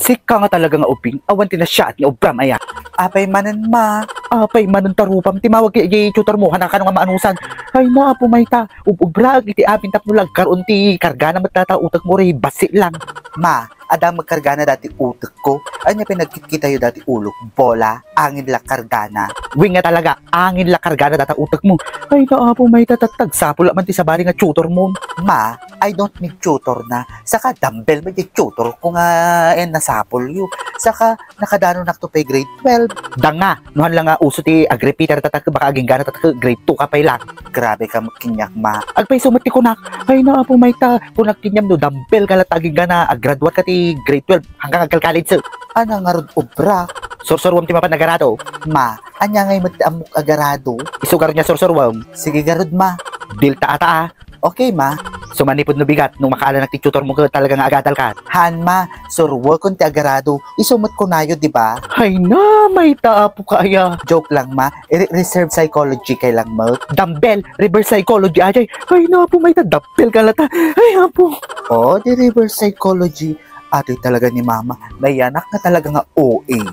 Sika nga talaga nga uping, awan ti na siya at ni Obram aya. Apay manan ma. Apay manon tarupam, timawag kay tutor mo, hanang kanong nga maanusan. Ay na, pumayta, ubrag, iti apin tapnulag, karon ti karga na matata utak mo rin, basi lang. Ma, ada magkarga na dati utak ko. Anya pinagkikita yun dati ulok, bola, angin la kargana. Wing nga talaga, angin la karga na data utak mo. Ay na, pumayta, tatag, sapula man ti sabari nga tutor mo. Ma, I don't need tutor na. Saka dumbbell may tutor ko nga nasapol yun. Saka nakadano na to pay grade 12. Danga, nuhan lang nga uso ti agripiter tatak, baka aging gana tatak, grade 2 ka pa lang. Grabe ka makinyak ma. Agpay sumati ko na, ay na, pumayta, kung nagtinyam no, dumbbell ka aging gana, aggraduate ka ti grade 12, hanggang agkal college. Ana nga rod obra. Sorsorwam ti mapanagarado. Ma, anya ngay amok agarado. Isugar niya sorsorwam. Sige garod ma. Dilta ata ah. Okay ma. Sumanipod no bigat nung makaala nagtitutor mo ka talaga nga agadal ka. Han ma, surwo kon ti agarado. Isumot ko na yun, di ba? Ay na, may taapo kaya. Joke lang ma. Reserve psychology kay lang mo. Dumbbell, reverse psychology ajay. Ay na po, may dumbbell ka lata. Ay apo. Oh, di reverse psychology. Ate talaga ni mama. May anak na talaga nga OA.